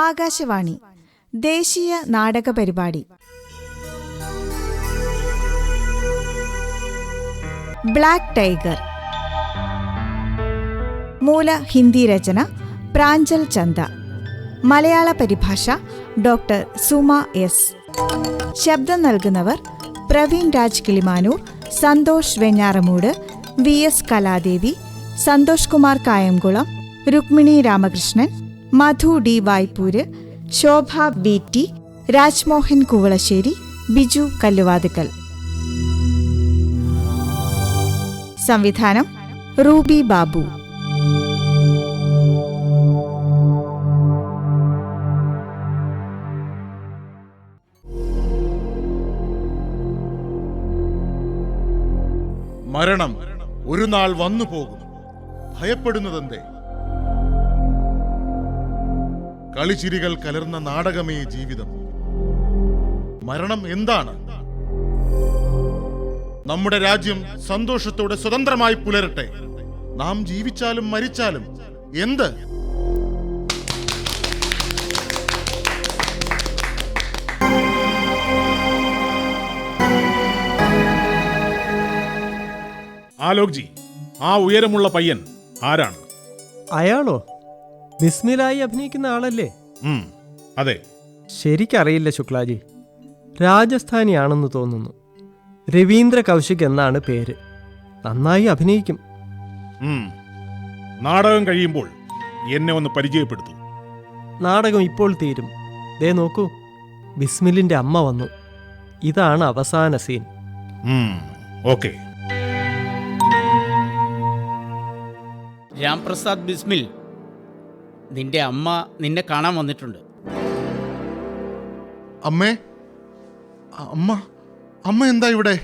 ആകാശവാണി ദേശീയ നാടക പരിപാടി ബ്ലാക്ക് ടൈഗർ. മൂല ഹിന്ദി രചന പ്രാഞ്ചൽ ചന്ദ. മലയാള പരിഭാഷ ഡോക്ടർ സുമ എസ്. ശബ്ദം നൽകുന്നവർ പ്രവീൺ രാജ് കിളിമാനൂർ, സന്തോഷ് വെഞ്ഞാറമൂട്, വി എസ് കലാദേവി, സന്തോഷ് കുമാർ കായംകുളം, രുക്മിണി രാമകൃഷ്ണൻ, മധു ഡി വായ്പൂര്, ശോഭ ബി ടി, രാജ്മോഹൻ കുവളശ്ശേരി, ബിജു കല്ലുവാതുക്കൽ. സംവിധാനം റൂബി ബാബു. മരണം ഒരു നാൾ വന്നു പോകും. ഭയപ്പെടുന്നതെന്തേ? കളിച്ചിരികൾ കലർന്ന നാടകമേ ജീവിതം. മരണം എന്താണ്? നമ്മുടെ രാജ്യം സന്തോഷത്തോടെ സ്വതന്ത്രമായി പുലരട്ടെ. നാം ജീവിച്ചാലും മരിച്ചാലും എന്ത്? ആലോക് ജി, ആ ഉയരമുള്ള പയ്യൻ ആരാണ്? അയാളോ? ബിസ്മിലായി അഭിനയിക്കുന്ന ആളല്ലേ? അതെ. ശരിക്കറിയില്ല ശുക്ലാജി. രാജസ്ഥാനിയാണെന്ന് തോന്നുന്നു. രവീന്ദ്ര കൗശിക് എന്നാണ് പേര്. നന്നായി അഭിനയിക്കും. നാടകം കഴിയുമ്പോൾ എന്നെ ഒന്ന് പരിചയപ്പെടുത്തൂ. നാടകം ഇപ്പോൾ തീരും. ദേ നോക്കൂ, ബിസ്മിലിന്റെ അമ്മ വന്നു. ഇതാണ് അവസാന സീൻ. ഓക്കെ. രാംപ്രസാദ് ബിസ്മിൽ, നിന്റെ അമ്മ നിന്നെ കാണാൻ വന്നിട്ടുണ്ട്. അമ്മേ, അമ്മ എന്താ ഇവിടെ?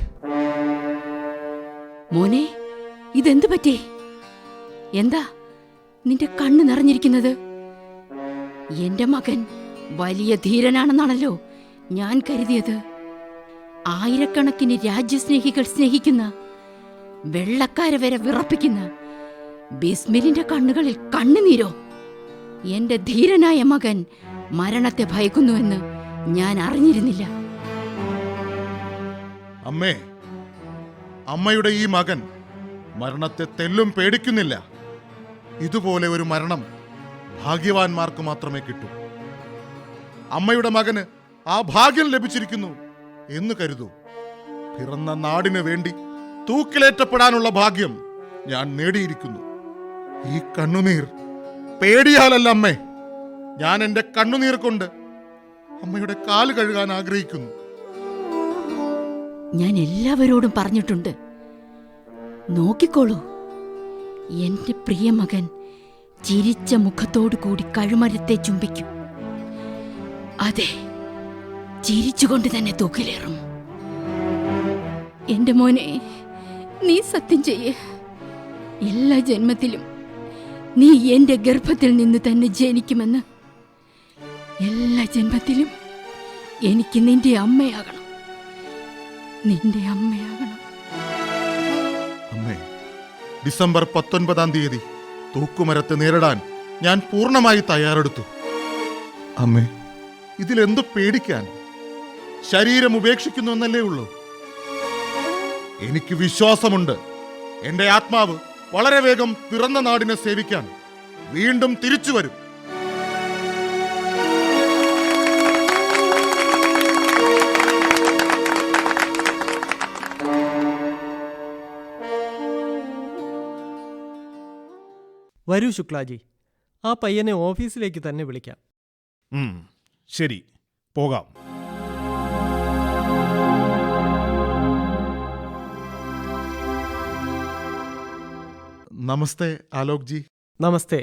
മോനെ, ഇതെന്തു പറ്റി? എന്താ നിന്റെ കണ്ണ് നിറഞ്ഞിരിക്കുന്നത്? എന്റെ മകൻ വലിയ ധീരനാണെന്നാണല്ലോ ഞാൻ കരുതിയത്. ആയിരക്കണക്കിന് രാജ്യസ്നേഹികൾ സ്നേഹിക്കുന്ന, വെള്ളക്കാരെ വരെ വിറപ്പിക്കുന്ന ബിസ്മിലിന്റെ കണ്ണുകളിൽ കണ്ണുനീരോ? എന്റെ ധീരനായ മകൻ മരണത്തെ ഭയക്കുന്നുവെന്ന് ഞാൻ അറിഞ്ഞിരുന്നില്ല. അമ്മേ, അമ്മയുടെ ഈ മകൻ മരണത്തെ തെല്ലും പേടിക്കുന്നില്ല. ഇതുപോലെ ഒരു മരണം ഭാഗ്യവാന്മാർക്ക് മാത്രമേ കിട്ടൂ. അമ്മയുടെ മകന് ആ ഭാഗ്യം ലഭിച്ചിരിക്കുന്നു എന്ന് കരുതൂ. പിറന്ന നാടിനു വേണ്ടി തൂക്കിലേറ്റപ്പെടാനുള്ള ഭാഗ്യം ഞാൻ നേടിയിരിക്കുന്നു. ഈ കണ്ണുനീർ പേടിയാലല്ല അമ്മേ. ഞാൻ എന്റെ കണ്ണുനീർ കൊണ്ട് അമ്മയുടെ കാല് കഴുകാൻ ആഗ്രഹിക്കുന്നു. ഞാൻ എല്ലാവരോടും പറഞ്ഞിട്ടുണ്ട്. നോക്കിക്കോളൂ, എന്റെ പ്രിയ മകൻ ചിരിച്ച മുഖത്തോടു കൂടി കഴുമരത്തെ ചുംബിക്കും. അതെ, ചിരിച്ചുകൊണ്ട് തന്നെ തൂക്കിലേറും. എന്റെ മോനെ, നീ സത്യം ചെയ്യേ. എല്ലാ ജന്മത്തിലും നീ എന്റെ ഗർഭത്തിൽ നിന്ന് തന്നെ ജനിക്കുമെന്ന്. എല്ലാ ജന്മത്തിലും എനിക്ക് നിന്റെ അമ്മയാകണം. നിന്റെ അമ്മയാകണം. അമ്മേ, ഡിസംബർ 19 തൂക്കുമരത്തെ നേരിടാൻ ഞാൻ പൂർണ്ണമായി തയ്യാറെടുത്തു. അമ്മേ, ഇതിലെന്തു പേടിക്കാൻ? ശരീരം ഉപേക്ഷിക്കുന്നു എന്നല്ലേ ഉള്ളൂ. എനിക്ക് വിശ്വാസമുണ്ട്. എന്റെ ആത്മാവ് വളരെ വേഗം പിറന്ന നാടിനെ സേവിക്കാൻ വീണ്ടും തിരിച്ചു വരും. വരൂ ശുക്ലാജി, ആ പയ്യനെ ഓഫീസിലേക്ക് തന്നെ വിളിക്കാം. ശരി, പോകാം. നമസ്തേ ആലോക് ജി. നമസ്തേ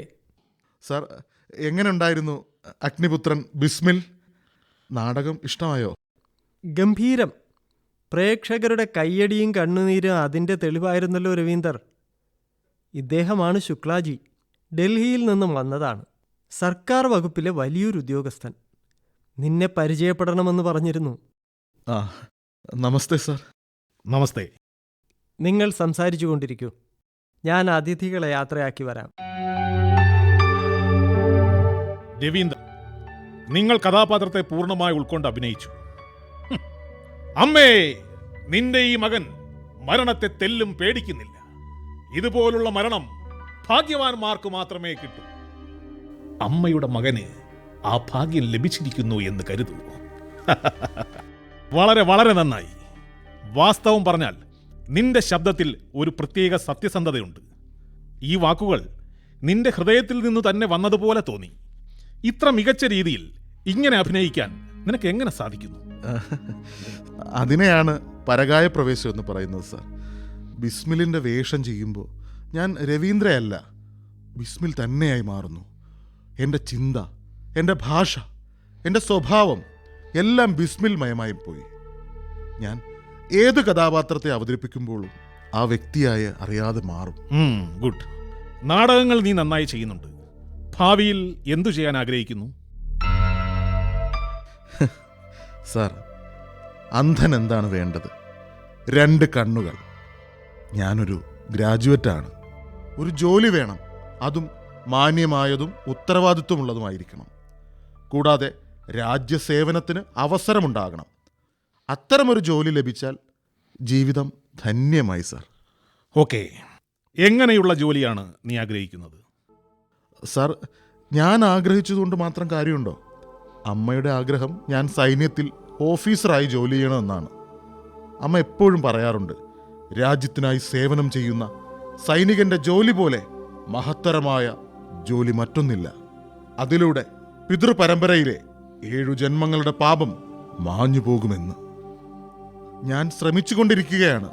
സാർ, എങ്ങനെയുണ്ടായിരുന്നു അഗ്നിപുത്രൻ ബിസ്മിൽ? നാടകം ഇഷ്ടമായോ? ഗംഭീരം. പ്രേക്ഷകരുടെ കയ്യടിയും കണ്ണുനീരും അതിൻ്റെ തെളിവായിരുന്നല്ലോ രവീന്ദർ. ഇദ്ദേഹമാണ് ശുക്ലാജി. ഡൽഹിയിൽ നിന്നും വന്നതാണ്. സർക്കാർ വകുപ്പിലെ വലിയൊരു ഉദ്യോഗസ്ഥൻ. നിന്നെ പരിചയപ്പെടണമെന്ന് പറഞ്ഞിരുന്നു. നമസ്തേ സാർ. നമസ്തേ. നിങ്ങൾ സംസാരിച്ചു കൊണ്ടിരിക്കൂ. ഞാൻ അതിഥികളെ യാത്രയാക്കി വരാം. രവീന്ദ്രൻ, നിങ്ങൾ കഥാപാത്രത്തെ പൂർണ്ണമായി ഉൾക്കൊണ്ട് അഭിനയിച്ചു. അമ്മേ, നിന്റെ ഈ മകൻ മരണത്തെ തെല്ലും പേടിക്കുന്നില്ല. ഇതുപോലുള്ള മരണം ഭാഗ്യവാന്മാർക്ക് മാത്രമേ കിട്ടൂ. അമ്മയുടെ മകന് ആ ഭാഗ്യം ലഭിച്ചിരിക്കുന്നു എന്ന് കരുതൂ. വളരെ വളരെ നന്നായി. വാസ്തവം പറഞ്ഞാൽ നിന്റെ ശബ്ദത്തിൽ ഒരു പ്രത്യേക സത്യസന്ധതയുണ്ട്. ഈ വാക്കുകൾ നിന്റെ ഹൃദയത്തിൽ നിന്ന് തന്നെ വന്നതുപോലെ തോന്നി. ഇത്ര മികച്ച രീതിയിൽ ഇങ്ങനെ അഭിനയിക്കാൻ നിനക്ക് എങ്ങനെ സാധിക്കുന്നു? അതിനെയാണ് പരകായ പ്രവേശം എന്ന് പറയുന്നത് സാർ. ബിസ്മിലിൻ്റെ വേഷം ചെയ്യുമ്പോൾ ഞാൻ രവീന്ദ്രയല്ല, ബിസ്മിൽ തന്നെയായി മാറുന്നു. എൻ്റെ ചിന്ത, എൻ്റെ ഭാഷ, എൻ്റെ സ്വഭാവം എല്ലാം ബിസ്മിൽ മയമായി പോയി. ഞാൻ ഏത് കഥാപാത്രത്തെ അവതരിപ്പിക്കുമ്പോഴും ആ വ്യക്തിയായ അറിയാതെ മാറും. ഗുഡ്. നാടകങ്ങൾ നീ നന്നായി ചെയ്യുന്നുണ്ട്. ഭാവിയിൽ എന്തു ചെയ്യാൻ ആഗ്രഹിക്കുന്നു? സാർ, അന്ധൻ എന്താണ് വേണ്ടത്? 2 കണ്ണുകൾ. ഞാനൊരു ഗ്രാജുവേറ്റാണ്. ഒരു ജോലി വേണം, അതും മാന്യമായതും ഉത്തരവാദിത്വമുള്ളതുമായിരിക്കണം. കൂടാതെ രാജ്യസേവനത്തിന് അവസരമുണ്ടാകണം. അത്തരമൊരു ജോലി ലഭിച്ചാൽ ജീവിതം ധന്യമായി സാർ. ഓക്കെ, എങ്ങനെയുള്ള ജോലിയാണ് നീ ആഗ്രഹിക്കുന്നത്? സാർ, ഞാൻ ആഗ്രഹിച്ചതുകൊണ്ട് മാത്രം കാര്യമുണ്ടോ? അമ്മയുടെ ആഗ്രഹം ഞാൻ സൈന്യത്തിൽ ഓഫീസറായി ജോലി ചെയ്യണമെന്നാണ്. അമ്മ എപ്പോഴും പറയാറുണ്ട്, രാജ്യത്തിനായി സേവനം ചെയ്യുന്ന സൈനികന്റെ ജോലി പോലെ മഹത്തരമായ ജോലി മറ്റൊന്നില്ല. അതിലൂടെ പിതൃപരമ്പരയിലെ 7 ജന്മങ്ങളുടെ പാപം മാഞ്ഞു പോകുമെന്ന്. ഞാൻ ശ്രമിച്ചുകൊണ്ടിരിക്കുകയാണ്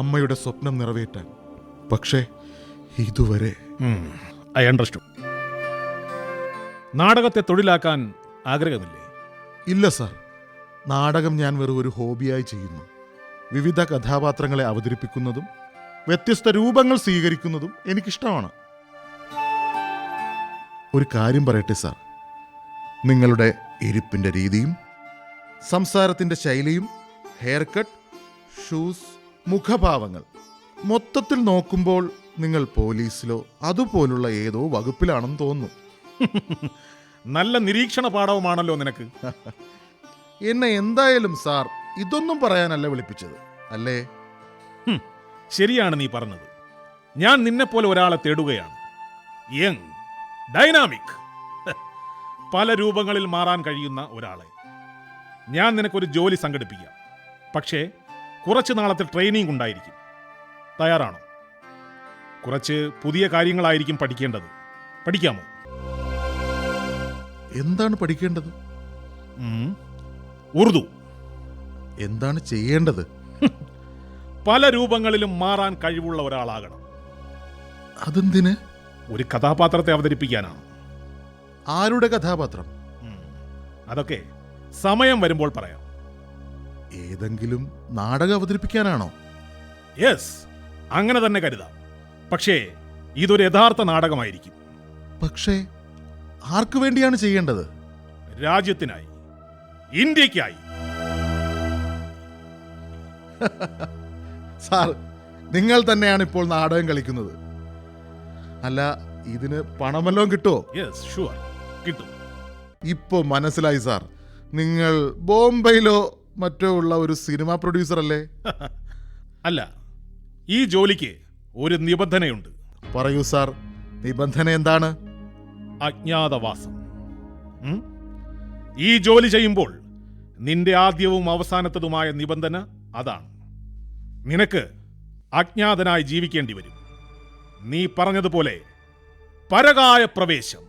അമ്മയുടെ സ്വപ്നം നിറവേറ്റാൻ. പക്ഷേ ഇതുവരെ ഐ അണ്ടർസ്റ്റുഡ്. നാടകത്തെ തൊഴിലാക്കാൻ ആഗ്രഹമില്ലേ? ഇല്ല സാർ. നാടകം ഞാൻ വെറും ഒരു ഹോബിയായി ചെയ്യുന്നു. വിവിധ കഥാപാത്രങ്ങളെ അവതരിപ്പിക്കുന്നതും വ്യത്യസ്ത രൂപങ്ങൾ സ്വീകരിക്കുന്നതും എനിക്കിഷ്ടമാണ്. ഒരു കാര്യം പറയട്ടെ സാർ, നിങ്ങളുടെ ഇരിപ്പിൻ്റെ രീതിയും സംസാരത്തിൻ്റെ ശൈലിയും, ഹെയർ കട്ട്, ഷൂസ്, മുഖഭാവങ്ങൾ, മൊത്തത്തിൽ നോക്കുമ്പോൾ നിങ്ങൾ പോലീസിലോ അതുപോലുള്ള ഏതോ വകുപ്പിലാണെന്ന് തോന്നുന്നു. നല്ല നിരീക്ഷണ പാഠവുമാണല്ലോ നിനക്ക്. എന്നെ എന്തായാലും സാർ ഇതൊന്നും പറയാനല്ല വിളിപ്പിച്ചത്, അല്ലേ? ശരിയാണ് നീ പറഞ്ഞത്. ഞാൻ നിന്നെപ്പോലെ ഒരാളെ തേടുകയാണ്. യങ്, ഡൈനാമിക്, പല രൂപങ്ങളിൽ മാറാൻ കഴിയുന്ന ഒരാളെ. ഞാൻ നിനക്കൊരു ജോലി സംഘടിപ്പിക്കാം. പക്ഷേ കുറച്ച് നാളത്തെ ട്രെയിനിങ് ഉണ്ടായിരിക്കും. തയ്യാറാണോ? കുറച്ച് പുതിയ കാര്യങ്ങളായിരിക്കും പഠിക്കേണ്ടത്. പഠിക്കാമോ? എന്താണ് പഠിക്കേണ്ടത്? ഉറുദു. എന്താണ് ചെയ്യേണ്ടത്? പല രൂപങ്ങളിലും മാറാൻ കഴിവുള്ള ഒരാളാകണം. അതെന്തിന്? ഒരു കഥാപാത്രത്തെ അവതരിപ്പിക്കാനാണ്. ആരുടെ കഥാപാത്രം? അതൊക്കെ സമയം വരുമ്പോൾ പറയാം. ഏതെങ്കിലും നാടകം അവതരിപ്പിക്കാനാണോ? യെസ്, അങ്ങനെ തന്നെ കരുതാം. പക്ഷേ ഇതൊരു യഥാർത്ഥ നാടകമായിരിക്കും. പക്ഷേ ആർക്കു വേണ്ടിയാണ് ചെയ്യേണ്ടത്? രാജ്യത്തിനായി, ഇന്ത്യക്കായി. സാർ, നിങ്ങൾ തന്നെയാണ് ഇപ്പോൾ നാടകം കളിക്കുന്നത്. അല്ല, ഇതിന് പണമെല്ലാം കിട്ടുമോ? യെസ്, ഷുവർ, കിട്ടും. ഇപ്പോ മനസ്സിലായി സാർ. നിങ്ങൾ ബോംബെയിലോ മറ്റോ ഉള്ള ഒരു സിനിമ പ്രൊഡ്യൂസർ അല്ലേ? അല്ല, ഈ ജോലിക്ക് ഒരു നിബന്ധനയുണ്ട്. പറയൂ സാർ, നിബന്ധന എന്താണ്? അജ്ഞാതവാസം. ഈ ജോലി ചെയ്യുമ്പോൾ നിന്റെ ആദ്യവും അവസാനത്തതുമായ നിബന്ധന അതാണ്. നിനക്ക് അജ്ഞാതനായി ജീവിക്കേണ്ടി വരും. നീ പറഞ്ഞതുപോലെ പരകായ പ്രവേശം.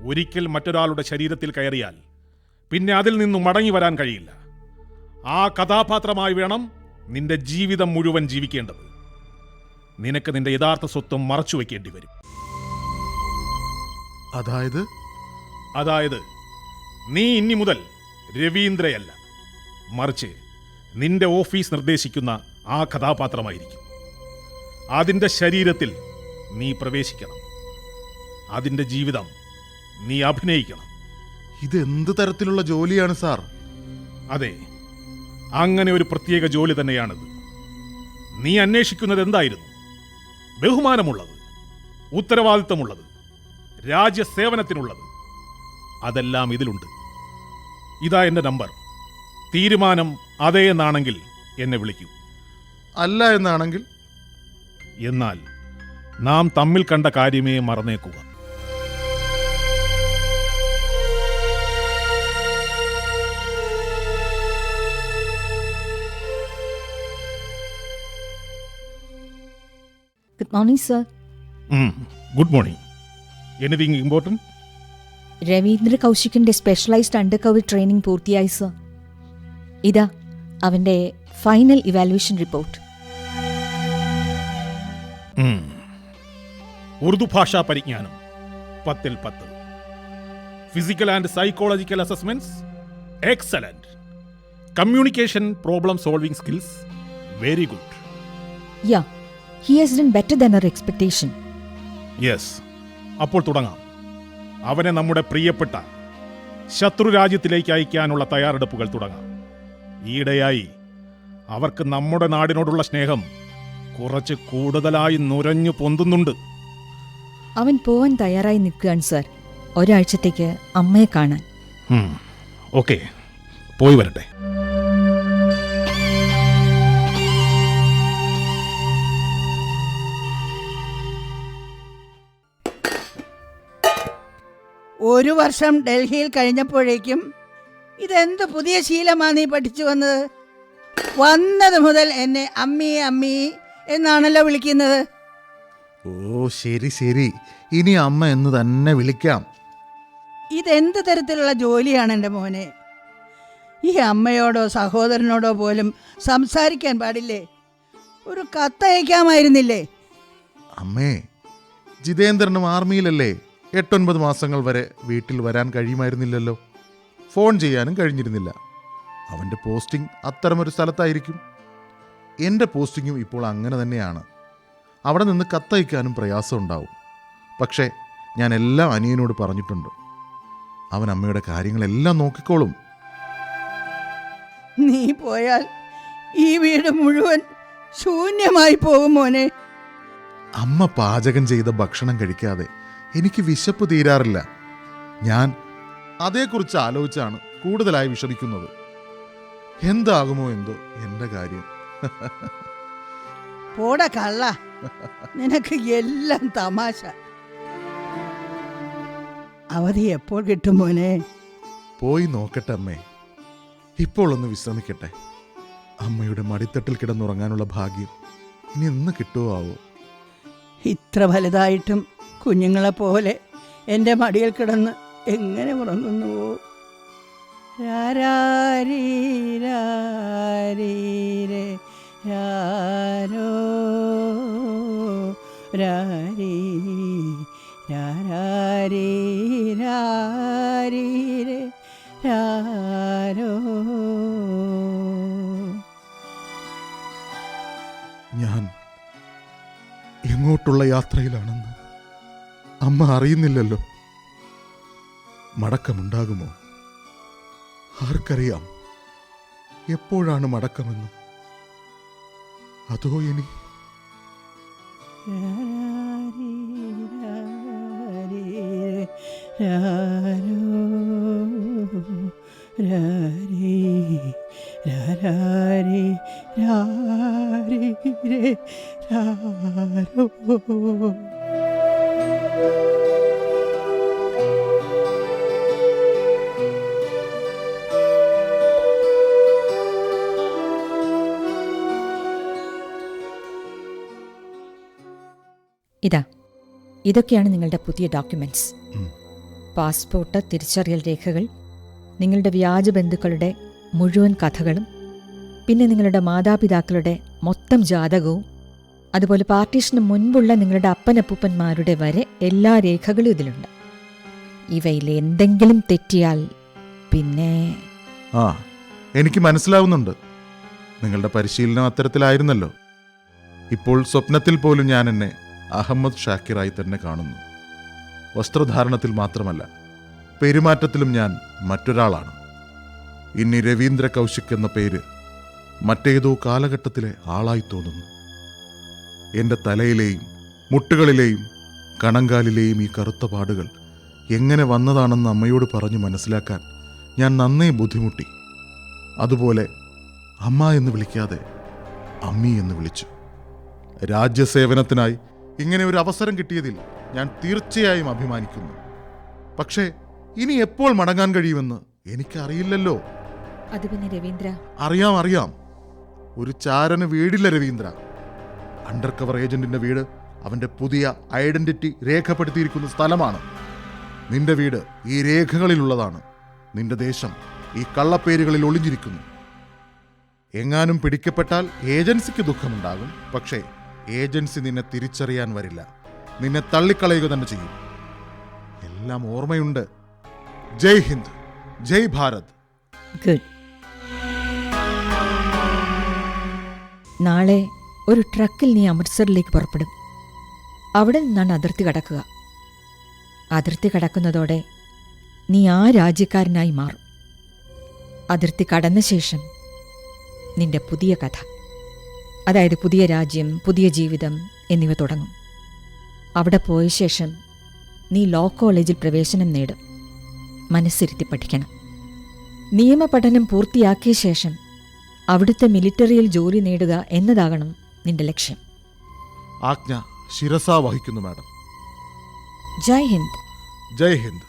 ഒരിക്കൽ മറ്റൊരാളുടെ ശരീരത്തിൽ കയറിയാൽ പിന്നെ അതിൽ നിന്നും മടങ്ങി വരാൻ കഴിയില്ല. ആ കഥാപാത്രമായി വേണം നിന്റെ ജീവിതം മുഴുവൻ ജീവിക്കേണ്ടത്. നിനക്ക് നിന്റെ യഥാർത്ഥ സ്വത്വം മറച്ചു വയ്ക്കേണ്ടി വരും. അതായത് നീ ഇനി മുതൽ രവീന്ദ്രയല്ല, മറിച്ച് നിന്റെ ഓഫീസ് നിർദ്ദേശിക്കുന്ന ആ കഥാപാത്രമായിരിക്കും. അതിൻ്റെ ശരീരത്തിൽ നീ പ്രവേശിക്കണം. അതിൻ്റെ ജീവിതം നീ അഭിനയിക്കണം. ഇതെന്ത് തരത്തിലുള്ള ജോലിയാണ് സാർ? അതെ, അങ്ങനെ ഒരു പ്രത്യേക ജോലി തന്നെയാണിത്. നീ അന്വേഷിക്കുന്നത് എന്തായിരുന്നു? ബഹുമാനമുള്ളത്, ഉത്തരവാദിത്തമുള്ളത്, രാജ്യസേവനത്തിനുള്ളത്. അതെല്ലാം ഇതിലുണ്ട്. ഇതാ എൻ്റെ നമ്പർ. തീരുമാനം അതേ എന്നാണെങ്കിൽ എന്നെ വിളിക്കൂ. അല്ല എന്നാണെങ്കിൽ എന്നാൽ നാം തമ്മിൽ കണ്ട കാര്യമേ മറന്നേക്കുക. Good morning sir. Good morning. Anything important? Ravindra കൗശിക്കിന്റെ സ്പെഷ്യലൈസ്ഡ് അണ്ടർ കവർ ട്രെയിനിങ് പൂർത്തിയായി സർ. ഇതാ അവന്റെ ഫൈനൽ ഇവാലുവേഷൻ റിപ്പോർട്ട്. ഉറുദു ഭാഷാ പരിജ്ഞാനം 10-ൽ 10. Physical and psychological assessments excellent. Communication problem solving skills very good. Yeah, he has done better than our expectation. Yes. അപ്പോൾ തുടങ്ങാം. അവനെ നമ്മുടെ പ്രിയപ്പെട്ട ശത്രു രാജ്യത്തിലേക്ക് അയക്കാനുള്ള തയ്യാറെടുപ്പുകൾ തുടങ്ങാം. ഈയിടെയായി അവർക്ക് നമ്മുടെ നാടിനോടുള്ള സ്നേഹം കുറച്ച് കൂടുതലായി നുരഞ്ഞു പൊന്തുന്നുണ്ട്. അവൻ പോവാൻ തയ്യാറായി നിൽക്കുകയാണ് സർ, ഒരാഴ്ചത്തേക്ക് അമ്മയെ കാണാൻ. ഓക്കെ, പോയി വരട്ടെ. ഒരു വർഷം ഡൽഹിയിൽ കഴിഞ്ഞപ്പോഴേക്കും ഇതെന്ത് പുതിയ ശീലമാണ് നീ പഠിച്ചു വന്നത്? വന്നത് മുതൽ എന്നെ അമ്മി അമ്മി എന്നാണല്ലോ വിളിക്കുന്നത്. ഓ ശരി ശരി, ഇനി അമ്മ എന്ന് തന്നെ വിളിക്കാം. ഇതെന്ത് തരത്തിലുള്ള ജോലിയാണ് എൻ്റെ മോനെ? ഈ അമ്മയോടോ സഹോദരനോടോ പോലും സംസാരിക്കാൻ പാടില്ലേ? ഒരു കത്തയക്കാമായിരുന്നില്ലേ? അമ്മേ, ജിതേന്ദ്രനും ആർമിയിലല്ലേ? 8-9 മാസങ്ങൾ വരെ വീട്ടിൽ വരാൻ കഴിയുമായിരുന്നില്ലല്ലോ. ഫോൺ ചെയ്യാനും കഴിഞ്ഞിരുന്നില്ല. അവൻ്റെ പോസ്റ്റിംഗ് അത്തരമൊരു സ്ഥലത്തായിരിക്കും. എൻ്റെ പോസ്റ്റിങ്ങും ഇപ്പോൾ അങ്ങനെ തന്നെയാണ്. അവിടെ നിന്ന് കത്തയക്കാനും പ്രയാസമുണ്ടാവും. പക്ഷേ ഞാൻ എല്ലാം അനിയനോട് പറഞ്ഞിട്ടുണ്ട്. അവൻ അമ്മയുടെ കാര്യങ്ങളെല്ലാം നോക്കിക്കോളും. നീ പോയാൽ ഈ വീട് മുഴുവൻ ശൂന്യമായി പോകും മോനെ. അമ്മ പാചകം ചെയ്ത ഭക്ഷണം കഴിക്കാതെ എനിക്ക് വിശപ്പ് തീരാറില്ല. ഞാൻ അതേക്കുറിച്ച് ആലോചിച്ചാണ് കൂടുതലായി വിഷമിക്കുന്നത്. എന്താകുമോ എന്തോ എൻ്റെ കാര്യം. പോട കള്ള, നിനക്ക് എല്ലാം തമാശ. അവധി എപ്പോൾ കിട്ടും മോനെ? പോയി നോക്കട്ടെ അമ്മേ. ഇപ്പോൾ ഒന്ന് വിശ്രമിക്കട്ടെ. അമ്മയുടെ മടിത്തട്ടിൽ കിടന്നുറങ്ങാനുള്ള ഭാഗ്യം ഇനി എന്ന് കിട്ടുമോ ആവോ? ഇത്ര വലുതായിട്ടും കുഞ്ഞുങ്ങളെപ്പോലെ എൻ്റെ മടിയിൽ കിടന്ന് എങ്ങനെ ഉറങ്ങുന്നുവോ? രാരാരീ രാരീരേ രാരോ രാരീ രാരാരീ രാരീരേ രാരോ. ഞാൻ എങ്ങോട്ടുള്ള യാത്രയിലാണെന്ന് അമ്മ അറിയുന്നില്ലല്ലോ. മടക്കമുണ്ടാകുമോ? ആർക്കറിയാം എപ്പോഴാണ് മടക്കമെന്ന്? അതോ ഇനി രാരീ രാരീരേ രാരോ രാരീ രാരാരീ രാരീരേ രാരോ. ഇതാ, ഇതൊക്കെയാണ് നിങ്ങളുടെ പുതിയ ഡോക്യുമെന്റ്സ്. പാസ്പോർട്ട്, തിരിച്ചറിയൽ രേഖകൾ, നിങ്ങളുടെ വ്യാജ ബന്ധുക്കളുടെ മുഴുവൻ കഥകളും, പിന്നെ നിങ്ങളുടെ മാതാപിതാക്കളുടെ മൊത്തം ജാതകവും, അതുപോലെ പാർട്ടീഷന് മുൻപുള്ള നിങ്ങളുടെ അപ്പനപ്പൂപ്പന്മാരുടെ വരെ എല്ലാ രേഖകളും ഇതിലുണ്ട്. ഇവയിൽ എന്തെങ്കിലും തെറ്റിയാൽ പിന്നെ... ആ, എനിക്ക് മനസ്സിലാവുന്നുണ്ട്. നിങ്ങളുടെ പരിശീലനം അത്തരത്തിലായിരുന്നല്ലോ. ഇപ്പോൾ സ്വപ്നത്തിൽ പോലും ഞാൻ എന്നെ അഹമ്മദ് ഷാക്കിറായി തന്നെ കാണുന്നു. വസ്ത്രധാരണത്തിൽ മാത്രമല്ല, പെരുമാറ്റത്തിലും ഞാൻ മറ്റൊരാളാണ്. ഇനി രവീന്ദ്ര കൗശിക് എന്ന പേര് മറ്റേതോ കാലഘട്ടത്തിലെ ആളായി തോന്നുന്നു. എൻ്റെ തലയിലെയും മുട്ടുകളിലെയും കണങ്കാലിലെയും ഈ കറുത്ത പാടുകൾ എങ്ങനെ വന്നതാണെന്ന് അമ്മയോട് പറഞ്ഞു മനസ്സിലാക്കാൻ ഞാൻ നന്നേ ബുദ്ധിമുട്ടി. അതുപോലെ അമ്മ എന്ന് വിളിക്കാതെ അമ്മി എന്ന് വിളിച്ചു. രാജ്യസേവനത്തിനായി ഇങ്ങനെ ഒരു അവസരം കിട്ടിയതിൽ ഞാൻ തീർച്ചയായും അഭിമാനിക്കുന്നു. പക്ഷേ ഇനി എപ്പോൾ മടങ്ങാൻ കഴിയുമെന്ന് എനിക്കറിയില്ലല്ലോ. അത് പിന്നെ രവീന്ദ്ര, അറിയാം. ഒരു ചാരന് വീടില്ല രവീന്ദ്ര. അണ്ടർ കവർ ഏജന്റിന്റെ വീട് അവന്റെ പുതിയ ഐഡന്റിറ്റി രേഖപ്പെടുത്തിയിരിക്കുന്ന സ്ഥലമാണ്. നിന്റെ വീട് ഈ രേഖകളിലുള്ളതാണ്. നിന്റെ ദേശം ഈ കള്ളപ്പേരുകളിൽ ഒളിഞ്ഞിരിക്കുന്നു. എങ്ങാനും പിടിക്കപ്പെട്ടാൽ ഏജൻസിക്ക് ദുഃഖമുണ്ടാകും. പക്ഷേ ഏജൻസി നിന്നെ തിരിച്ചറിയാൻ വരില്ല. നിന്നെ തള്ളിക്കളയുക തന്നെ ചെയ്യും. എല്ലാം ഓർമ്മയുണ്ട്. ജയ് ഹിന്ദ്, ജയ് ഭാരത്. ഗുഡ്. നാളെ ഒരു ട്രക്കിൽ നീ അമൃത്സറിലേക്ക് പുറപ്പെടും. അവിടെ നിന്നാണ് അതിർത്തി കടക്കുക. അതിർത്തി കടക്കുന്നതോടെ നീ ആ രാജ്യക്കാരനായി മാറും. അതിർത്തി കടന്ന ശേഷം നിന്റെ പുതിയ കഥ, അതായത് പുതിയ രാജ്യം, പുതിയ ജീവിതം എന്നിവ തുടങ്ങും. അവിടെ പോയ ശേഷം നീ ലോ കോളേജിൽ പ്രവേശനം നേടും. മനസ്സിരുത്തി പഠിക്കണം. നിയമപഠനം പൂർത്തിയാക്കിയ ശേഷം അവിടുത്തെ മിലിറ്ററിയിൽ ജോലി നേടുക എന്നതാകണം നിന്റെ ലക്ഷ്യം. ആജ്ഞ ശിരസ വഹിക്കുന്നു മാഡം. ജയ് ഹിന്ദ്. ജയ് ഹിന്ദ്.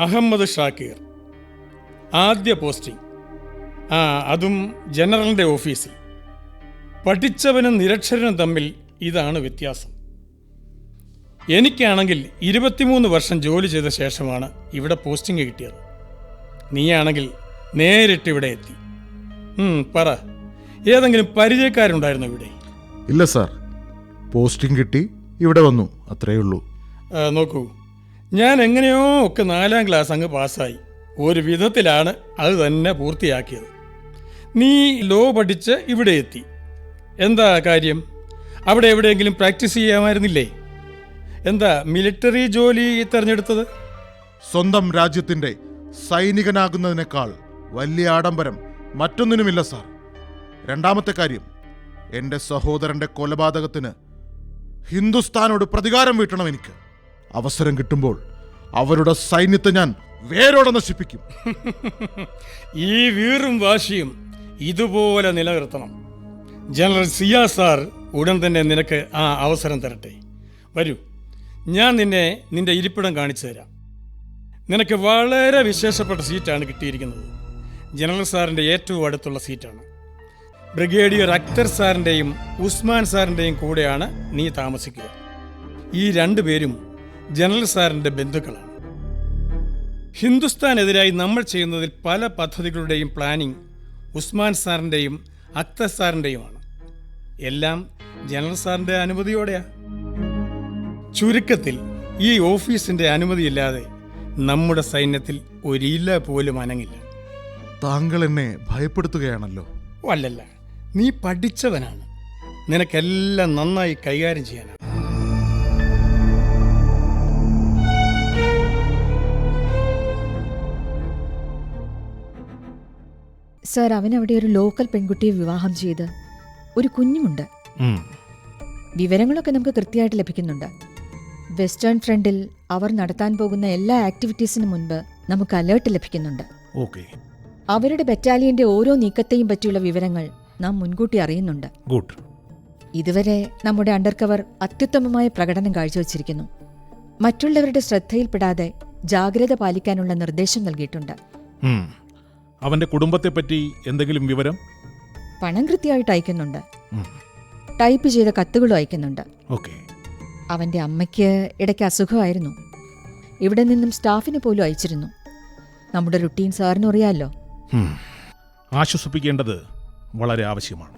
അഹമ്മദ് ഷാക്കീർ, ആദ്യ പോസ്റ്റിംഗ്. അതും ജനറലിൻ്റെ ഓഫീസിൽ. പഠിച്ചവനും നിരക്ഷരനും തമ്മിൽ ഇതാണ് വ്യത്യാസം. എനിക്കാണെങ്കിൽ 23 വർഷം ജോലി ചെയ്ത ശേഷമാണ് ഇവിടെ പോസ്റ്റിംഗ് കിട്ടിയത്. നീയാണെങ്കിൽ നേരിട്ട് ഇവിടെ എത്തി. പറ, ഏതെങ്കിലും പരിചയക്കാരുണ്ടായിരുന്നു ഇവിടെ? ഇല്ല സാർ, പോസ്റ്റിംഗ് കിട്ടി, ഇവിടെ വന്നു, അത്രയേ ഉള്ളൂ. നോക്കൂ, ഞാൻ എങ്ങനെയോ ഒക്കെ 4ാം ക്ലാസ് അങ്ങ് പാസ്സായി. ഒരു വിധത്തിലാണ് അത് തന്നെ പൂർത്തിയാക്കിയത്. നീ ലോ പഠിച്ച് ഇവിടെ എത്തി. എന്താ കാര്യം? അവിടെ എവിടെയെങ്കിലും പ്രാക്ടീസ് ചെയ്യാമായിരുന്നില്ലേ? എന്താ മിലിറ്ററി ജോലി തിരഞ്ഞെടുത്തത്? സ്വന്തം രാജ്യത്തിന്റെ സൈനികനാകുന്നതിനേക്കാൾ വലിയ ആഡംബരം മറ്റൊന്നിനുമില്ല സാർ. രണ്ടാമത്തെ കാര്യം, എൻ്റെ സഹോദരന്റെ കൊലപാതകത്തിന് ഹിന്ദുസ്ഥാനോട് പ്രതികാരം വീട്ടണം എനിക്ക്. അവസരം കിട്ടുമ്പോൾ അവരുടെ സൈന്യത്തെ ഞാൻ വേരോടെ നശിപ്പിക്കും. ഈ വീറും വാശിയും ഇതുപോലെ നിലനിർത്തണം. ജനറൽ സിയാ സാർ ഉടൻ തന്നെ നിനക്ക് ആ അവസരം തരട്ടെ. വരൂ, ഞാൻ നിന്റെ ഇരിപ്പിടം കാണിച്ചു തരാം. നിനക്ക് വളരെ വിശേഷപ്പെട്ട സീറ്റാണ് കിട്ടിയിരിക്കുന്നത്. ജനറൽ സാറിൻ്റെ ഏറ്റവും അടുത്തുള്ള സീറ്റാണ്. ബ്രിഗേഡിയർ അക്തർ സാറിൻ്റെയും ഉസ്മാൻ സാറിൻ്റെയും കൂടെയാണ് നീ താമസിക്കുക. ഈ 2 പേരും ജനറൽ സാറിൻ്റെ ബന്ധുക്കളാണ്. ഹിന്ദുസ്ഥാനെതിരായി നമ്മൾ ചെയ്യുന്നതിൽ പല പദ്ധതികളുടെയും പ്ലാനിംഗ് ഉസ്മാൻ സാറിൻ്റെയും അക്തർ സാറിൻ്റെയുമാണ്. എല്ലാം ജനറൽ സാറിൻ്റെ അനുമതിയോടെയാ. ചുരുക്കത്തിൽ ഈ ഓഫീസിൻ്റെ അനുമതിയില്ലാതെ നമ്മുടെ സൈന്യത്തിൽ ഒരില പോലും അനങ്ങില്ല. താങ്കൾ എന്നെ ഭയപ്പെടുത്തുകയാണല്ലോ. അല്ലല്ല, നീ പഠിച്ചവനാണ്. നിനക്കെല്ലാം നന്നായി കൈകാര്യം ചെയ്യാനാണ്. സർ, അവനവിടെ ഒരു ലോക്കൽ പെൺകുട്ടിയെ വിവാഹം ചെയ്ത് ഒരു കുഞ്ഞുമുണ്ട്. വിവരങ്ങളൊക്കെ നമുക്ക് കൃത്യമായിട്ട് ലഭിക്കുന്നുണ്ട്. വെസ്റ്റേൺ ഫ്രണ്ടിൽ അവർ നടത്താൻ പോകുന്ന എല്ലാ ആക്ടിവിറ്റീസിന് മുൻപ് നമുക്ക് അലേർട്ട് ലഭിക്കുന്നുണ്ട്. അവരുടെ ബറ്റാലിയന്റെ ഓരോ നീക്കത്തെയും പറ്റിയുള്ള വിവരങ്ങൾ നാം മുൻകൂട്ടി അറിയുന്നുണ്ട്. ഇതുവരെ നമ്മുടെ അണ്ടർ കവർ അത്യുത്തമമായ പ്രകടനം കാഴ്ചവച്ചിരിക്കുന്നു. മറ്റുള്ളവരുടെ ശ്രദ്ധയിൽപ്പെടാതെ ജാഗ്രത പാലിക്കാനുള്ള നിർദ്ദേശം നൽകിയിട്ടുണ്ട്. അവന്റെ കുടുംബത്തെപ്പറ്റി എന്തെങ്കിലും വിവരം? പണം കൃത്യമായിട്ട് അയക്കുന്നുണ്ട്. ടൈപ്പ് ചെയ്ത കത്തുകളും അയക്കുന്നുണ്ട്. അവന്റെ അമ്മയ്ക്ക് ഇടയ്ക്ക് അസുഖമായിരുന്നു. ഇവിടെ നിന്നും സ്റ്റാഫിന് പോലും അയച്ചിരുന്നു. നമ്മുടെ റുട്ടീൻ സാറിന് അറിയാമല്ലോ. ആശ്വസിപ്പിക്കേണ്ടത് വളരെ ആവശ്യമാണ്,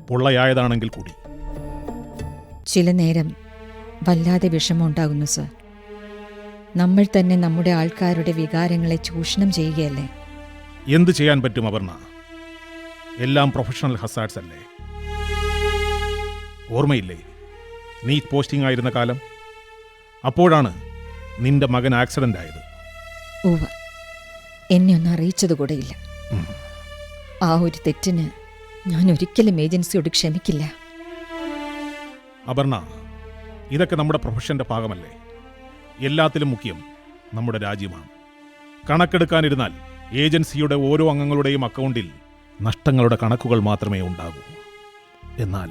പൊള്ളയായതാണെങ്കിൽ കൂടി. ചില നേരം വല്ലാതെ വിഷമമുണ്ടാകുന്നു സർ. നമ്മൾ തന്നെ നമ്മുടെ ആൾക്കാരുടെ വികാരങ്ങളെ ചൂഷണം ചെയ്യുകയല്ലേ. എന്ത് ചെയ്യാൻ പറ്റും അപർണ? എല്ലാം പ്രൊഫഷണൽ ഹസാർഡ്സ് അല്ലേ? ഓർമ്മയില്ലേ നീ പോസ്റ്റിംഗ് ആയിരുന്ന കാലം? അപ്പോഴാണ് നിന്റെ മകൻ ആക്സിഡന്റ് ആയത്. എന്നെ ഒന്ന് അറിയിച്ചതുകൂടെയില്ല. ആ ഒരു തെറ്റിന് ഞാൻ ഒരിക്കലും ഏജൻസിയോട് ക്ഷമിക്കില്ല. അപർണ, ഇതൊക്കെ നമ്മുടെ പ്രൊഫഷന്റെ ഭാഗമല്ലേ? എല്ലാത്തിലും മുഖ്യം നമ്മുടെ രാജ്യമാണ്. കണക്കെടുക്കാനിരുന്നാൽ ഏജൻസിയുടെ ഓരോ അംഗങ്ങളുടെയും അക്കൗണ്ടിൽ നഷ്ടങ്ങളുടെ കണക്കുകൾ മാത്രമേ ഉണ്ടാകൂ. എന്നാൽ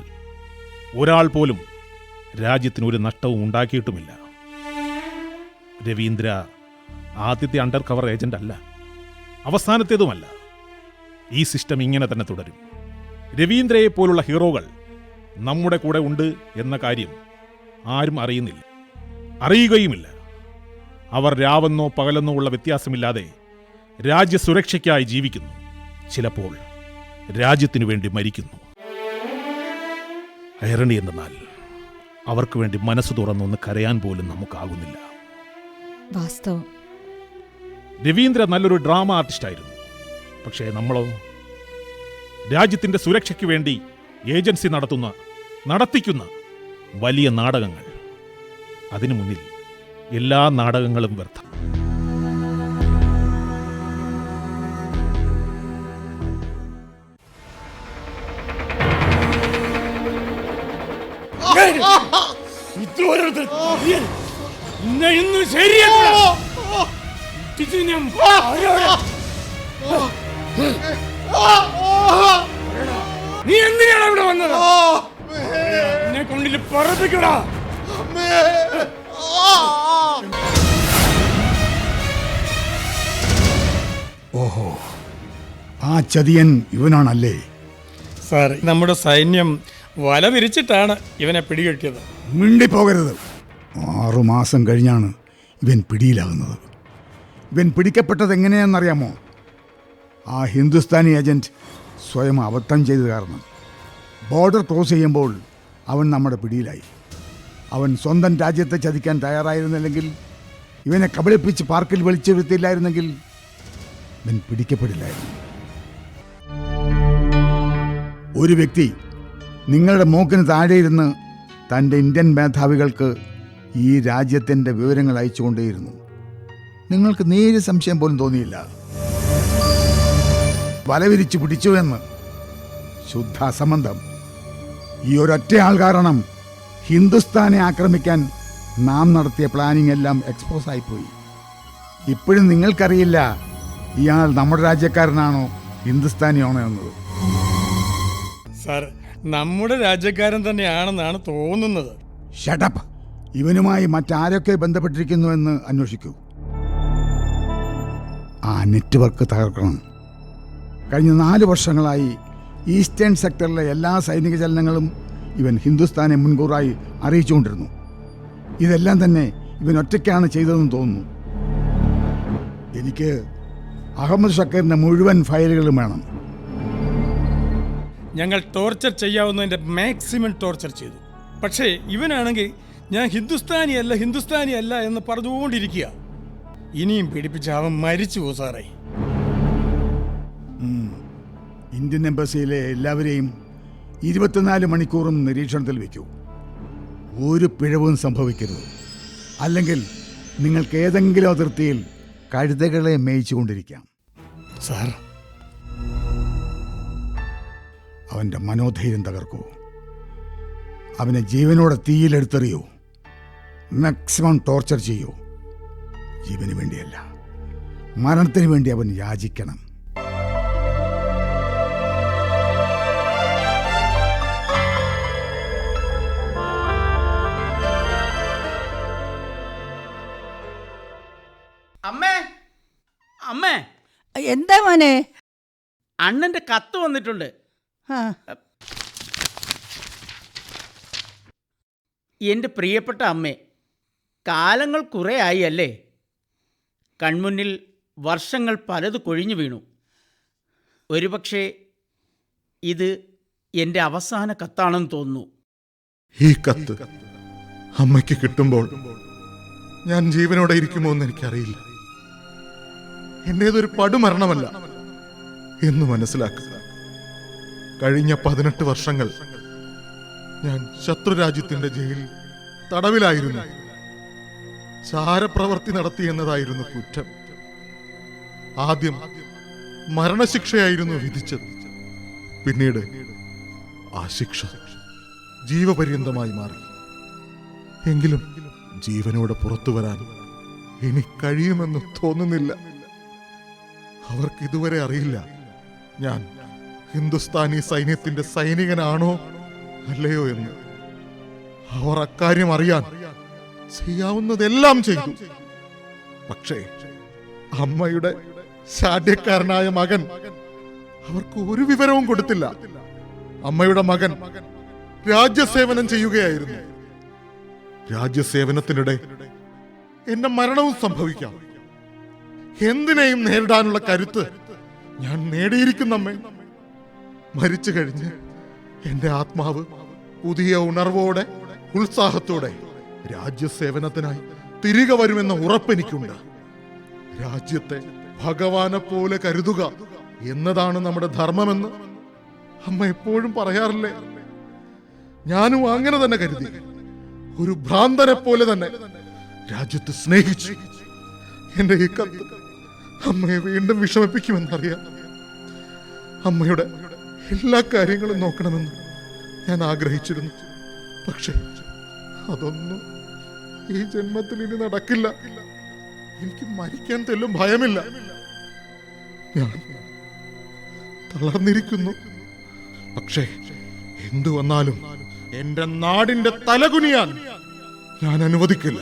ഒരാൾ പോലും രാജ്യത്തിന് ഒരു നഷ്ടവും ഉണ്ടാക്കിയിട്ടുമില്ല. രവീന്ദ്ര ആദ്യത്തെ അണ്ടർ കവർ ഏജന്റ് അല്ല, അവസാനത്തേതുമല്ല. ഈ സിസ്റ്റം ഇങ്ങനെ തന്നെ തുടരും. രവീന്ദ്രയെ പോലുള്ള ഹീറോകൾ നമ്മുടെ കൂടെ ഉണ്ട് എന്ന കാര്യം ആരും അറിയുന്നില്ല, അറിയുകയുമില്ല. അവർ രാവെന്നോ പകലെന്നോ ഉള്ള വ്യത്യാസമില്ലാതെ രാജ്യസുരക്ഷയ്ക്കായി ജീവിക്കുന്നു. ചിലപ്പോൾ രാജ്യത്തിനു വേണ്ടി മരിക്കുന്നു. ഐറണി എന്തെന്നാൽ അവർക്ക് വേണ്ടി മനസ്സ് തുറന്നൊന്ന് കരയാൻ പോലും നമുക്കാകുന്നില്ല. വാസ്തവം. രവീന്ദ്ര നല്ലൊരു ഡ്രാമ ആർട്ടിസ്റ്റായിരുന്നു. പക്ഷേ നമ്മളോ? രാജ്യത്തിന്റെ സുരക്ഷയ്ക്ക് വേണ്ടി ഏജൻസി നടത്തിക്കുന്ന വലിയ നാടകങ്ങൾ. അതിനു മുന്നിൽ എല്ലാ നാടകങ്ങളും വ്യർത്ഥം. നീ എന്തിനാണ് ഇവിടെ വന്നത്? എന്നെ കൊണ്ടിൽ പറപ്പിക്കടാ. ഓഹോ, ആ ചതിയൻ ഇവനാണല്ലേ? സാർ, നമ്മുടെ സൈന്യം വല വിരിച്ചിട്ടാണ് ഇവനെ പിടികെട്ടിയത്. മിണ്ടിപ്പോകരുത്. 6 മാസം കഴിഞ്ഞാണ് ഇവൻ പിടിയിലാകുന്നത്. ഇവൻ പിടിക്കപ്പെട്ടത് എങ്ങനെയാണെന്നറിയാമോ? ആ ഹിന്ദുസ്ഥാനി ഏജന്റ് സ്വയം അബദ്ധം ചെയ്ത് കാരണം. ബോർഡർ ക്രോസ് ചെയ്യുമ്പോൾ അവൻ നമ്മുടെ പിടിയിലായി. അവൻ സ്വന്തം രാജ്യത്തെ ചതിക്കാൻ തയ്യാറായിരുന്നില്ലെങ്കിൽ, ഇവനെ കബളിപ്പിച്ച് പാർക്കിൽ വിളിച്ചു വരുത്തിയില്ലായിരുന്നെങ്കിൽ ഇവൻ പിടിക്കപ്പെടില്ലായിരുന്നു. ഒരു വ്യക്തി നിങ്ങളുടെ മൂക്കിന് താഴെയിരുന്ന് തൻ്റെ ഇന്ത്യൻ മേധാവികൾക്ക് ഈ രാജ്യത്തിൻ്റെ വിവരങ്ങൾ അയച്ചുകൊണ്ടേയിരുന്നു. നിങ്ങൾക്ക് നേരിയ സംശയം പോലും തോന്നിയില്ല. വലവിരിച്ചു പിടിച്ചു എന്ന്. ശുദ്ധ അസംബന്ധം. ഈ ഒരൊറ്റയാൾ കാരണം ഹിന്ദുസ്ഥാനെ ആക്രമിക്കാൻ നാം നടത്തിയ പ്ലാനിംഗ് എല്ലാം എക്സ്പോസ് ആയിപ്പോയി. ഇപ്പോഴും നിങ്ങൾക്കറിയില്ല ഇയാൾ നമ്മുടെ രാജ്യക്കാരനാണോ ഹിന്ദുസ്ഥാനിയാണോ എന്നത്. സാർ, നമ്മുടെ രാജ്യക്കാരൻ തന്നെയാണെന്നാണ് തോന്നുന്നത്. ഷട്ടപ്പ്. ഇവനുമായി മറ്റാരൊക്കെ ബന്ധപ്പെട്ടിരിക്കുന്നുവെന്ന് അന്വേഷിക്കൂ. ആ നെറ്റ്വർക്ക് തകർക്കണം. കഴിഞ്ഞ 4 വർഷങ്ങളായി ഈസ്റ്റേൺ സെക്ടറിലെ എല്ലാ സൈനിക ചലനങ്ങളും ഇവൻ ഹിന്ദുസ്ഥാനെ മുൻകൂറായി അറിയിച്ചുകൊണ്ടിരുന്നു. ഇതെല്ലാം തന്നെ ഇവൻ ഒറ്റയ്ക്കാണ് ചെയ്തതെന്ന് തോന്നുന്നു. എനിക്ക് അഹമ്മദ് ഷക്കീറിൻ്റെ മുഴുവൻ ഫയലുകളും വേണം. ഞങ്ങൾ ടോർച്ചർ ചെയ്യാവുന്നതിൻ്റെ മാക്സിമം ടോർച്ചർ ചെയ്തു. പക്ഷേ ഇവനാണെങ്കിൽ ഞാൻ ഹിന്ദുസ്ഥാനി അല്ല എന്ന് പറഞ്ഞുകൊണ്ടിരിക്കുക. ഇനിയും പിടിപ്പിച്ച അവൻ മരിച്ചു പോ സാറേ. ഇന്ത്യൻ എംബസിയിലെ എല്ലാവരെയും 24 മണിക്കൂറും നിരീക്ഷണത്തിൽ വയ്ക്കൂ. ഒരു പിഴവും സംഭവിക്കരുത്. അല്ലെങ്കിൽ നിങ്ങൾക്ക് ഏതെങ്കിലും അതിർത്തിയിൽ കഴുതകളെ മേയിച്ചുകൊണ്ടിരിക്കാം. സാർ, അവൻ്റെ മനോധൈര്യം തകർക്കൂ. അവനെ ജീവനോടെ തീയിലെടുത്തെറിയൂ. മാക്സിമം ടോർച്ചർ ചെയ്യൂ. ജീവന് വേണ്ടിയല്ല, മരണത്തിന് വേണ്ടി അവൻ യാചിക്കണം. അമ്മേ, അമ്മേ, എന്താ മോനെ? അണ്ണന്റെ കത്ത് വന്നിട്ടുണ്ട്. എൻ്റെ പ്രിയപ്പെട്ട അമ്മേ, കാലങ്ങൾ കുറേ ആയി അല്ലേ? കൺമുന്നിൽ വർഷങ്ങൾ പലത് കൊഴിഞ്ഞു വീണു. ഒരുപക്ഷെ ഇത് എൻ്റെ അവസാന കത്താണെന്ന് തോന്നുന്നു. ഈ കത്ത് അമ്മയ്ക്ക് കിട്ടുമ്പോൾ ഞാൻ ജീവനോടെ ഇരിക്കുമോ എന്ന് എനിക്കറിയില്ല. എന്നേതൊരു പടുമരണമല്ല എന്ന് മനസ്സിലാക്കുക. കഴിഞ്ഞ 18 വർഷങ്ങൾ ഞാൻ ശത്രുരാജ്യത്തിന്റെ ജയിലിൽ തടവിലായിരുന്നു. ചാരപ്രവർത്തി നടത്തി എന്നതായിരുന്നു കുറ്റം. ആദ്യം മരണശിക്ഷയായിരുന്നു വിധിച്ചത്. പിന്നീട് ആ ശിക്ഷ ജീവപര്യന്തമായി മാറി. എങ്കിലും ജീവനോടെ പുറത്തു വരാൻ ഇനി കഴിയുമെന്ന് തോന്നുന്നില്ല. അവർക്ക് ഇതുവരെ അറിയില്ല ഞാൻ ഹിന്ദുസ്ഥാനി സൈന്യത്തിന്റെ സൈനികനാണോ അല്ലയോ എന്ന്. അവർ അക്കാര്യം അറിയാൻ ചെയ്യാവുന്നതെല്ലാം ചെയ്തു. പക്ഷേ അമ്മയുടെ ശാഠ്യക്കാരനായ മകൻ അവർക്ക് ഒരു വിവരവും കൊടുത്തില്ല. അമ്മയുടെ മകൻ രാജ്യസേവനം ചെയ്യുകയായിരുന്നു. രാജ്യസേവനത്തിനിടെ എന്റെ മരണവും സംഭവിക്കാം. എന്തിനേയും നേരിടാനുള്ള കരുത്ത് ഞാൻ നേടിയിരിക്കുന്നമ്മേ. മരിച്ചു കഴിഞ്ഞ് എന്റെ ആത്മാവ് പുതിയ ഉണർവോടെ ഉത്സാഹത്തോടെ രാജ്യസേവനത്തിനായി തിരികെ വരുമെന്ന ഉറപ്പെനിക്കുണ്ട്. രാജ്യത്തെ ഭഗവാനെ പോലെ കരുതുക എന്നതാണ് നമ്മുടെ ധർമ്മമെന്ന് അമ്മ എപ്പോഴും പറയാറില്ലേ? ഞാനും അങ്ങനെ തന്നെ കരുതി. ഒരു ഭ്രാന്തനെ പോലെ തന്നെ രാജ്യത്തെ സ്നേഹിച്ചു. എന്റെ ഈ കത്ത് അമ്മയെ വീണ്ടും വിഷമിപ്പിക്കുമെന്നറിയാം. അമ്മയുടെ എല്ലാ കാര്യങ്ങളും നോക്കണമെന്ന് ഞാൻ ആഗ്രഹിച്ചിരുന്നു. പക്ഷെ അതൊന്നും ഈ ജന്മത്തിൽ ഇനി നടക്കില്ല. എനിക്ക് മരിക്കാൻ തെല്ലും ഭയമില്ല. ഞാൻ തളർന്നിരിക്കുന്നു. പക്ഷേ എന്തു വന്നാലും എന്റെ നാടിന്റെ തലകുനിയാൻ ഞാൻ അനുവദിക്കില്ല.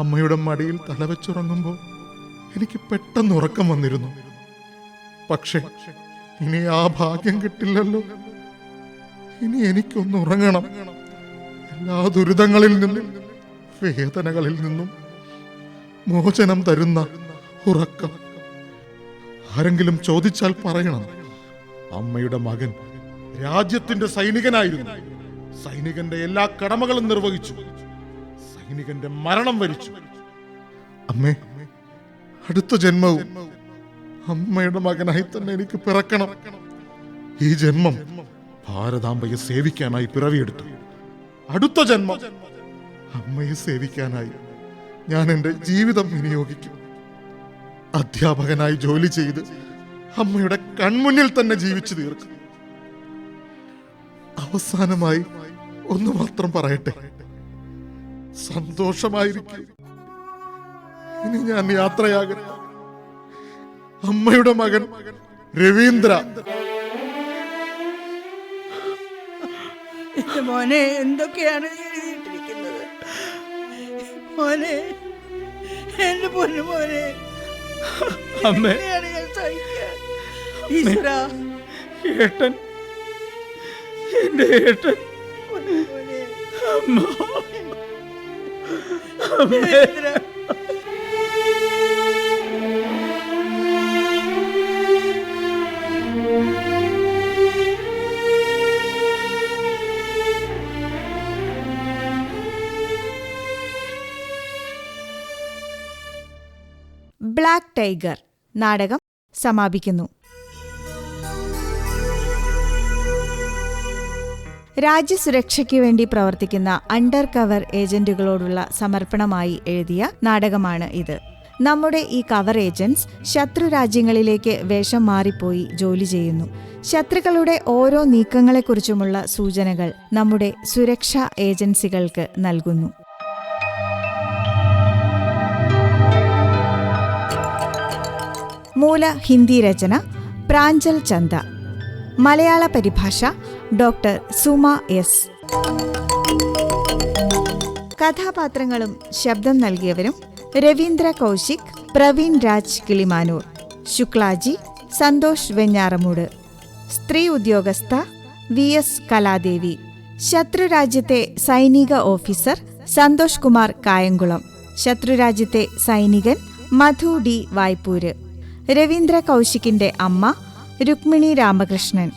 അമ്മയുടെ മടിയിൽ തലവെച്ചുറങ്ങുമ്പോൾ എനിക്ക് പെട്ടെന്ന് ഉറക്കം വന്നിരുന്നു. പക്ഷേ ഇനി ആ ഭാഗ്യം കിട്ടില്ലല്ലോ. ഇനി എനിക്കൊന്ന് ഉറങ്ങണം. എല്ലാ ദുരിതങ്ങളിൽ നിന്നും വേദനകളിൽ നിന്നും മോചനം തരുന്ന ഉറക്കം. ആരെങ്കിലും ചോദിച്ചാൽ പറയണം, അമ്മയുടെ മകൻ രാജ്യത്തിന്റെ സൈനികനായിരുന്നു. സൈനികന്റെ എല്ലാ കടമകളും നിർവഹിച്ചു. സൈനികന്റെ മരണം വരിച്ചു. അമ്മേ, അടുത്ത ജന്മവും അമ്മയുടെ മകനായി തന്നെ എനിക്ക് പിറക്കണം. ഈ ജന്മം ഭാരതാംബയെ സേവിക്കാനായി പിറവിയെടുത്തു. അടുത്ത ജന്മം അമ്മയെ സേവിക്കാനായി ഞാൻ എൻ്റെ ജീവിതം വിനിയോഗിക്കും. അധ്യാപകനായി ജോലി ചെയ്ത് അമ്മയുടെ കൺമുന്നിൽ തന്നെ ജീവിച്ചു തീർക്കും. അവസാനമായി ഒന്ന് മാത്രം പറയട്ടെ, സന്തോഷമായിരിക്കും. ഇനി ഞാൻ യാത്രയാകട്ടെ. അമ്മയുടെ മകൻ രവീന്ദ്ര. മോനെ, എന്തൊക്കെയാണ് എഴുതിയിട്ടിരിക്കുന്നത്? മോനെ, എന്റെ പൊന്നു മോനെ, അമ്മേ, എങ്ങനെയാണ് ഞാൻ സഹിക്കുക? ഈശ്വരാ, ഏട്ടൻ, എന്റെ ഏട്ടൻ, മോനെ, അമ്മ, അമ്മേ. രവീന്ദ്ര. ബ്ലാക്ക് ടൈഗർ നാടകം സമാപിക്കുന്നു. രാജ്യസുരക്ഷയ്ക്ക് വേണ്ടി പ്രവർത്തിക്കുന്ന അണ്ടർ കവർ ഏജന്റുകളോടുള്ള സമർപ്പണമായി എഴുതിയ നാടകമാണ് ഇത്. നമ്മുടെ ഈ കവർ ഏജന്റ്സ് ശത്രു രാജ്യങ്ങളിലേക്ക് വേഷം മാറിപ്പോയി ജോലി ചെയ്യുന്നു. ശത്രുക്കളുടെ ഓരോ നീക്കങ്ങളെക്കുറിച്ചുമുള്ള സൂചനകൾ നമ്മുടെ സുരക്ഷാ ഏജൻസികൾക്ക് നൽകുന്നു. മൂല ഹിന്ദി രചന പ്രാഞ്ചൽ ചന്ദ. മലയാള പരിഭാഷ ഡോക്ടർ സുമ എസ്. കഥാപാത്രങ്ങളും ശബ്ദം നൽകിയവരും രവീന്ദ്ര കൗശിക്, പ്രവീൺ രാജ് കിളിമാനൂർ, ശുക്ലാജി സന്തോഷ് വെഞ്ഞാറമൂട്, സ്ത്രീ ഉദ്യോഗസ്ഥ VS കലാദേവി, ശത്രുരാജ്യത്തെ സൈനിക ഓഫീസർ സന്തോഷ് കുമാർ കായംകുളം, ശത്രുരാജ്യത്തെ സൈനികൻ മധു D വായ്പൂര്, രവീന്ദ്ര കൗശിക്കിന്റെ അമ്മ രുക്മിണി രാമകൃഷ്ണൻ,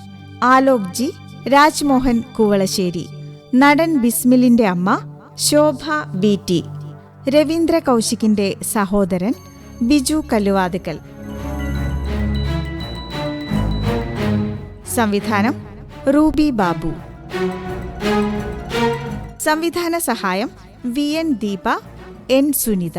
ആലോക് ജി, രാജ്മോഹൻ കുവളശ്ശേരി, നടൻ ബിസ്മിലിന്റെ അമ്മ ശോഭ BT, രവീന്ദ്ര കൗശിക്കിന്റെ സഹോദരൻ ബിജു കല്ലുവാതുക്കൽ. സംവിധാനം റൂബി ബാബു. സംവിധാന സഹായം VN ദീപ, N സുനിത.